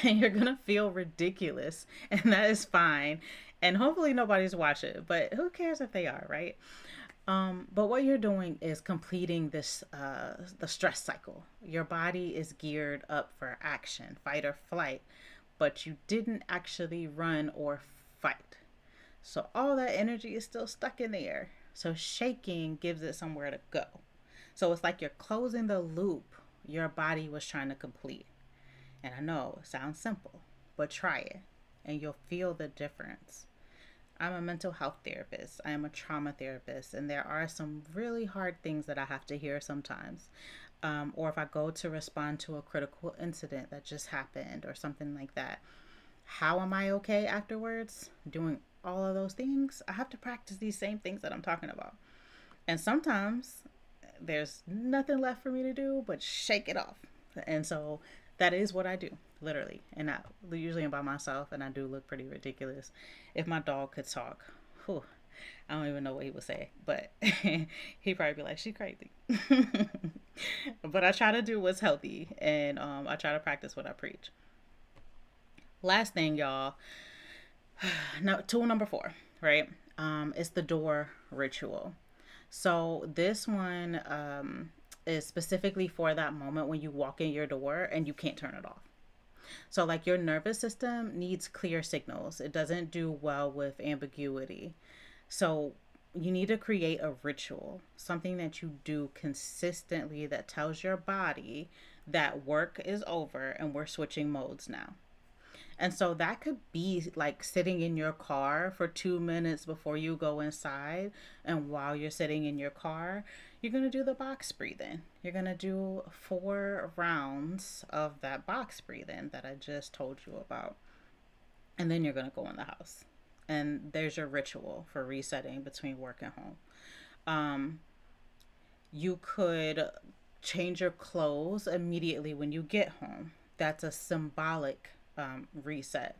And you're gonna feel ridiculous, and that is fine. And hopefully nobody's watching, but who cares if they are, right? But what you're doing is completing this the stress cycle. Your body is geared up for action, fight or flight, but you didn't actually run or fight. So all that energy is still stuck in the air. So shaking gives it somewhere to go. So it's like you're closing the loop your body was trying to complete. And I know it sounds simple, but try it and you'll feel the difference. I'm a mental health therapist. I am a trauma therapist, and there are some really hard things that I have to hear sometimes. Or if I go to respond to a critical incident that just happened or something like that, how am I okay afterwards? Doing all of those things, I have to practice these same things that I'm talking about. And sometimes there's nothing left for me to do but shake it off. And so that is what I do, literally. And I usually am by myself, and I do look pretty ridiculous. If my dog could talk, whew, I don't even know what he would say, but he'd probably be like, "She's crazy." But I try to do what's healthy, and I try to practice what I preach. Last thing, y'all. Now, tool number 4, right? Is the door ritual. So this one is specifically for that moment when you walk in your door and you can't turn it off. So, like, your nervous system needs clear signals. It doesn't do well with ambiguity. So, you need to create a ritual, something that you do consistently that tells your body that work is over and we're switching modes now. And so that could be like sitting in your car for 2 minutes before you go inside. And while you're sitting in your car, you're going to do the box breathing. You're going to do 4 rounds of that box breathing that I just told you about. And then you're going to go in the house. And there's your ritual for resetting between work and home. Um, you could change your clothes immediately when you get home. That's a symbolic reset,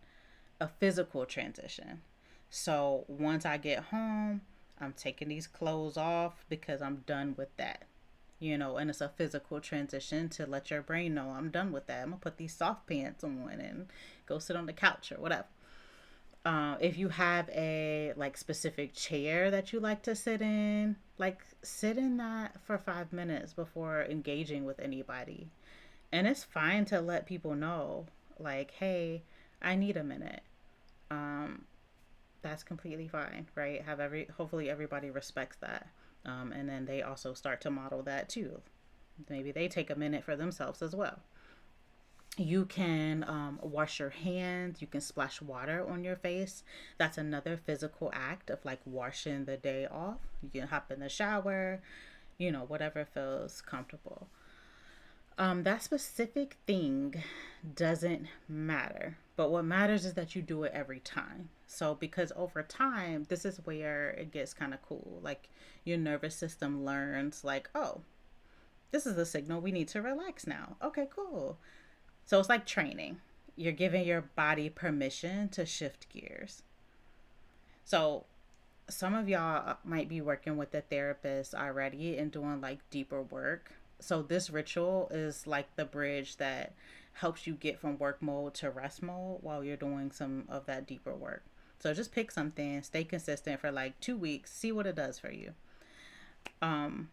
a physical transition. So once I get home, I'm taking these clothes off because I'm done with that. And it's a physical transition to let your brain know I'm done with that. I'm gonna put these soft pants on and go sit on the couch or whatever. If you have a like specific chair that you like to sit in, like sit in that for 5 minutes before engaging with anybody. And it's fine to let people know, like, hey, I need a minute. Um, that's completely fine, right? Hopefully everybody respects that. And then they also start to model that too. Maybe they take a minute for themselves as well. You can wash your hands. You can splash water on your face. That's another physical act of like washing the day off. You can hop in the shower, whatever feels comfortable. That specific thing doesn't matter. But what matters is that you do it every time. So, because over time, this is where it gets kind of cool. Like, your nervous system learns, like, oh, this is the signal we need to relax now. Okay, cool. So, it's like training. You're giving your body permission to shift gears. So, some of y'all might be working with a therapist already and doing like deeper work. So this ritual is like the bridge that helps you get from work mode to rest mode while you're doing some of that deeper work. So just pick something, stay consistent for like 2 weeks, see what it does for you. Um,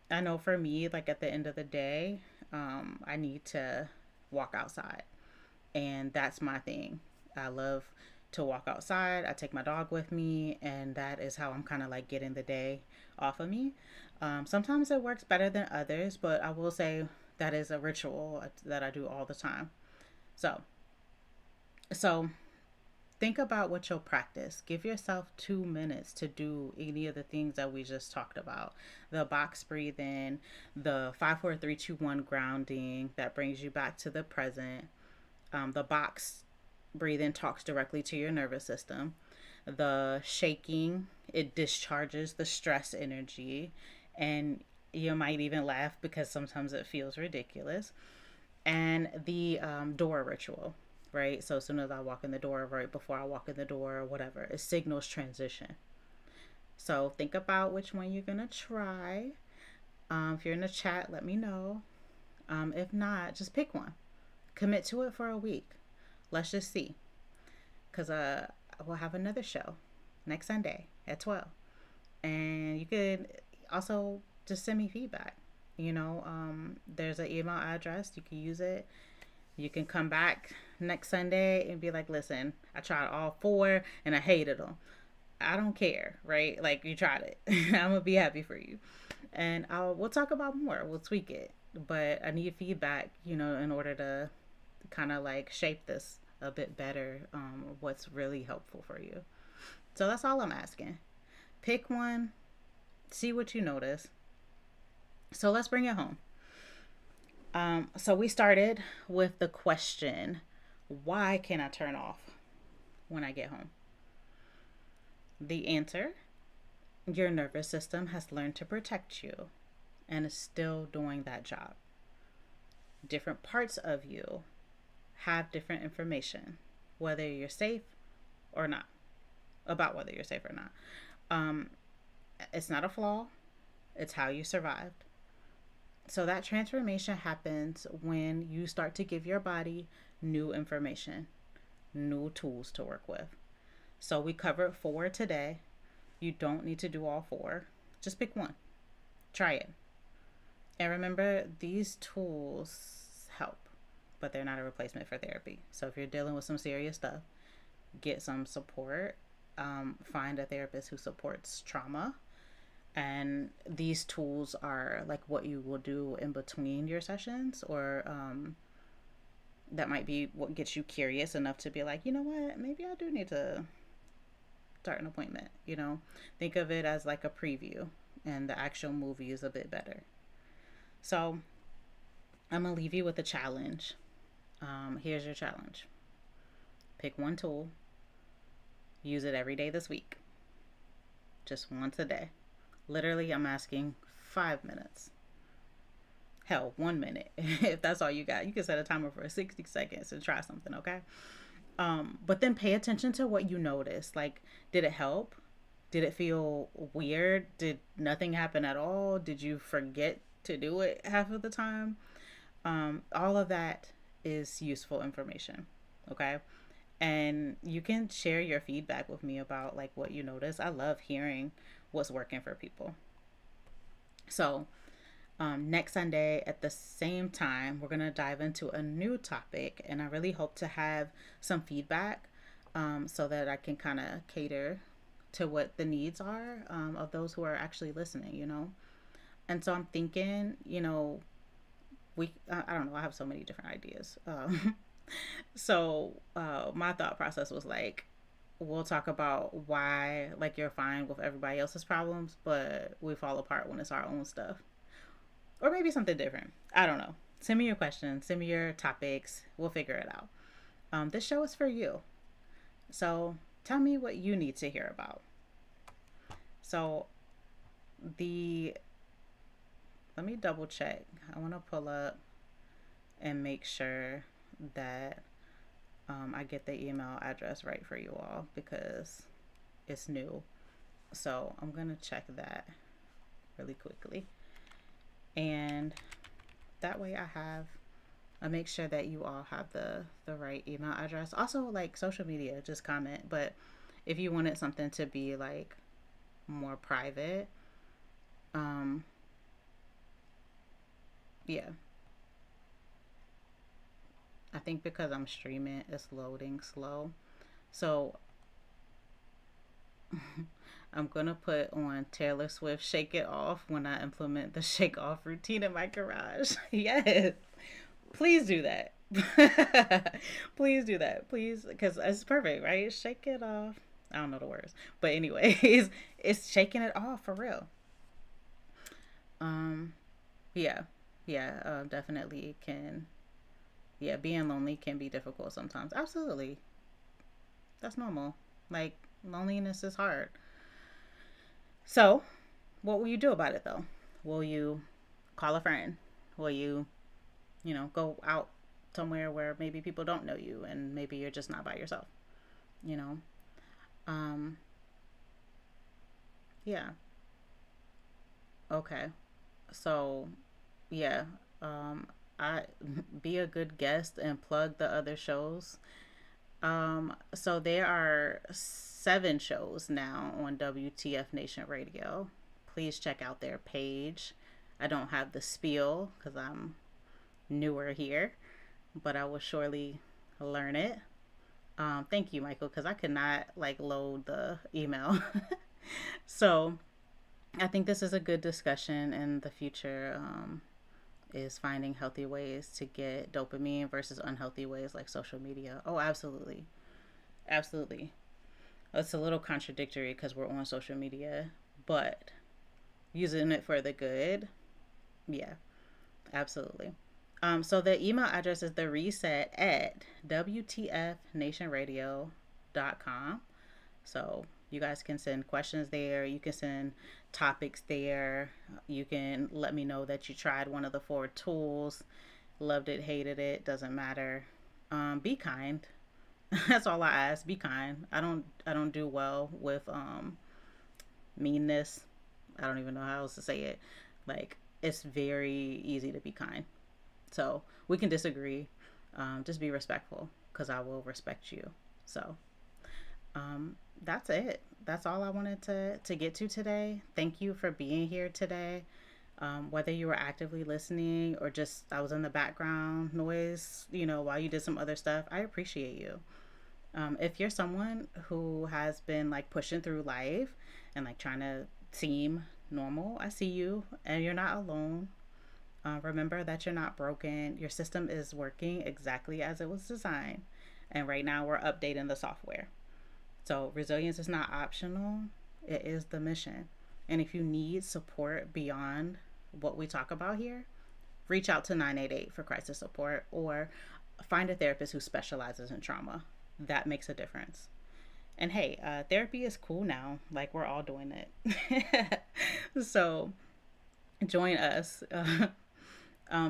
I know for me, like at the end of the day, I need to walk outside, and that's my thing. I love to walk outside. I take my dog with me, and that is how I'm kind of like getting the day off of me. Sometimes it works better than others, but I will say that is a ritual that I do all the time. So, so think about what you'll practice. Give yourself 2 minutes to do any of the things that we just talked about. The box breathing, the 5 4 3 2 1 grounding that brings you back to the present. The box breathing talks directly to your nervous system. The shaking, it discharges the stress energy, and you might even laugh because sometimes it feels ridiculous. And the door ritual, right? So as soon as I walk in the door, right before I walk in the door, or whatever, it signals transition. So think about which one you're gonna try. If you're in the chat, let me know. If not, just pick one. Commit to it for a week. Let's just see, because we'll have another show next Sunday at 12, and you could also just send me feedback. There's an email address, you can use it. You can come back next Sunday and be like, listen, I tried all four and I hated them. I don't care, right? Like, you tried it. I'm gonna be happy for you, and we'll talk about more. We'll tweak it, but I need feedback, in order to kind of like shape this a bit better. What's really helpful for you. So that's all I'm asking. Pick one, see what you notice. So let's bring it home. So we started with the question, why can I turn off when I get home? The answer, your nervous system has learned to protect you and is still doing that job. Different parts of you have different information, whether you're safe or not, about whether you're safe or not. It's not a flaw, it's how you survived. So that transformation happens when you start to give your body new information, new tools to work with. So we covered 4 today. You don't need to do all 4. Just pick one. Try it. And remember, these tools help, but they're not a replacement for therapy. So if you're dealing with some serious stuff, get some support. Find a therapist who supports trauma. And these tools are like what you will do in between your sessions, or that might be what gets you curious enough to be like, you know what, maybe I do need to start an appointment. Think of it as like a preview, and the actual movie is a bit better. So I'm gonna leave you with a challenge. Here's your challenge. Pick one tool, use it every day this week, just once a day. Literally, I'm asking 5 minutes. Hell, 1 minute. If that's all you got, you can set a timer for 60 seconds and try something, okay? But then pay attention to what you notice. Like, did it help? Did it feel weird? Did nothing happen at all? Did you forget to do it half of the time? All of that is useful information, okay? And you can share your feedback with me about like what you notice. I love hearing what's working for people. So next Sunday at the same time, we're going to dive into a new topic, and I really hope to have some feedback so that I can kind of cater to what the needs are of those who are actually listening. And so I'm thinking, I don't know, I have so many different ideas. So my thought process was like, we'll talk about why like you're fine with everybody else's problems, but we fall apart when it's our own stuff. Or maybe something different. I don't know. Send me your questions, send me your topics. We'll figure it out. This show is for you. So tell me what you need to hear about. So let me double check. I want to pull up and make sure that I get the email address right for you all, because it's new. So I'm going to check that really quickly. And that way I make sure that you all have the right email address. Also, like social media, just comment. But if you wanted something to be like more private, yeah. I think because I'm streaming, it's loading slow. So I'm going to put on Taylor Swift Shake It Off when I implement the shake off routine in my garage. Yes. Please do that. Please do that. Please, because it's perfect, right? Shake it off. I don't know the words. But anyways, it's shaking it off for real. Yeah. Yeah, definitely can. Yeah, being lonely can be difficult sometimes. Absolutely. That's normal. Like, Loneliness is hard. So, what will you do about it though? Will you call a friend? Will you, go out somewhere where maybe people don't know you and maybe you're just not by yourself, you know? Um, yeah. Okay. So, yeah. Um, I be a good guest and plug the other shows. So there are 7 shows now on WTF Nation Radio. Please check out their page. I don't have the spiel because I'm newer here, but I will surely learn it. Thank you, Michael, because I could not like load the email. So I think this is a good discussion in the future. Is finding healthy ways to get dopamine versus unhealthy ways like social media. Oh, absolutely. Absolutely. It's a little contradictory because we're on social media, but using it for the good, yeah, absolutely. So the email address is the reset at WTFnationradio.com. So you guys can send questions there. You can send topics there. You can let me know that you tried one of the 4 tools, loved it, hated it, doesn't matter. Be kind. That's all I ask. Be kind. I don't do well with meanness. I don't even know how else to say it. Like it's very easy to be kind. So we can disagree. Just be respectful because I will respect you. So that's it. That's all I wanted to get to today. Thank you for being here today. Whether you were actively listening or just I was in the background noise, while you did some other stuff, I appreciate you. If you're someone who has been like pushing through life and like trying to seem normal, I see you and you're not alone. Remember that you're not broken. Your system is working exactly as it was designed. And right now we're updating the software. So resilience is not optional, it is the mission. And if you need support beyond what we talk about here, reach out to 988 for crisis support or find a therapist who specializes in trauma. That makes a difference. And hey, therapy is cool now. Like we're all doing it. So join us.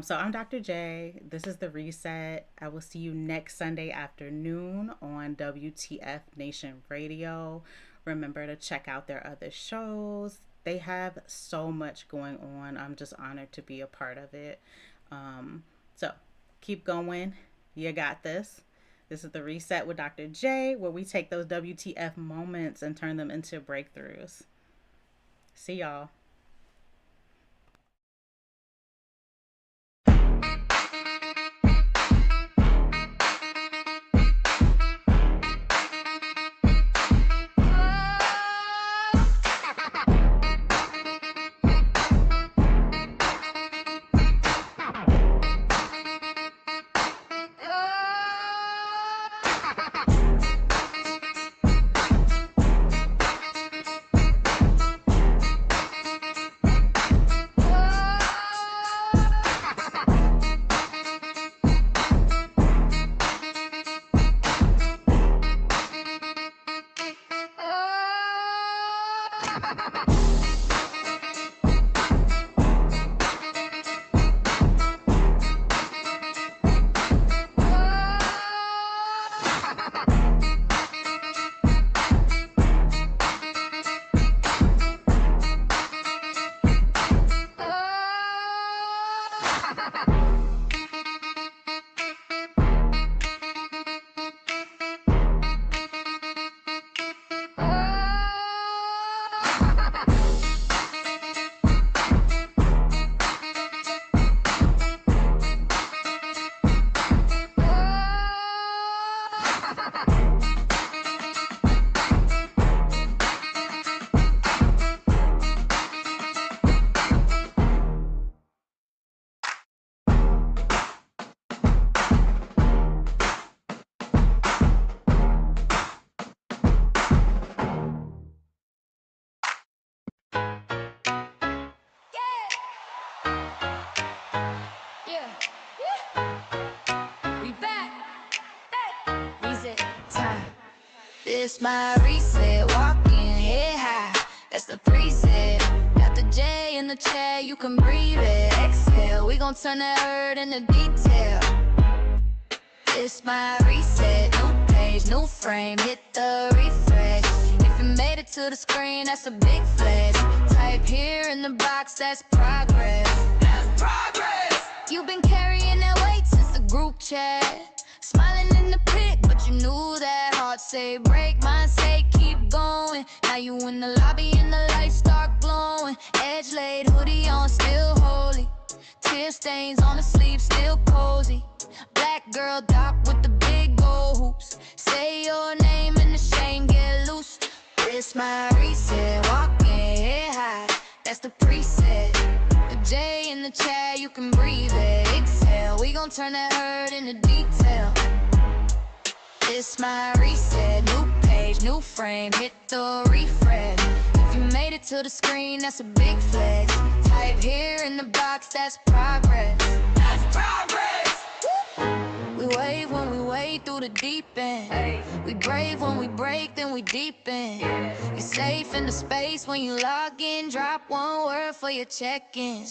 So I'm Dr. J. This is the reset. I will see you next Sunday afternoon on WTF Nation Radio. Remember to check out their other shows. They have so much going on. I'm just honored to be a part of it. So keep going. You got this. This is the reset with Dr. J, where we take those WTF moments and turn them into breakthroughs. See y'all. Yeah, we back. Hey. Reset time. This my reset. that's the preset. Got the J in the chair, you can breathe it. Exhale, we gon' turn that hurt into detail. It's my reset, new page, new frame, hit the refresh. If you made it to the screen, that's a big flex. Type here in the box, that's progress. That's progress. You've been carrying that weight since the group chat. Smiling in the pic, but you knew that. Heart say break, mind say keep going. Now you in the lobby and the lights start glowing. Edge laid, hoodie on, still holy. Tear stains on the sleeve, still cozy. Black girl doc with the big gold hoops. Say your name and the shame get loose. It's my reset, walking head high, that's the preset. The J in the chat, you can breathe it. Exhale, we gon' turn that hurt into detail. It's my reset, new page, new frame, hit the refresh. If you made it to the screen, that's a big flex. Type here in the box, that's progress. That's progress. We wave when we wade through the deep end. We brave when we break, then we deepen. You're safe in the space when you log in. Drop one word for your check-in.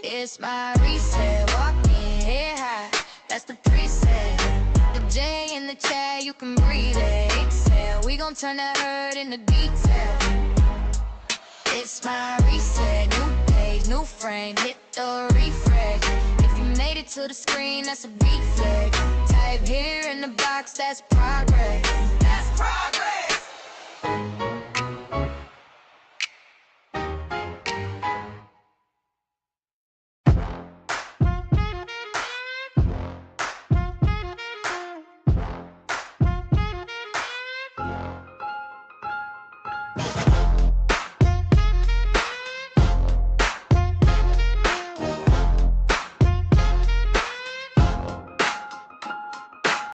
It's my reset, walking head high, that's the preset. The J in the chat, you can breathe it. Exhale, we gon' turn that hurt into detail. It's my reset, new page, new frame, hit the refresh. If you made it to the screen, that's a big flex. Type here in the box, that's progress.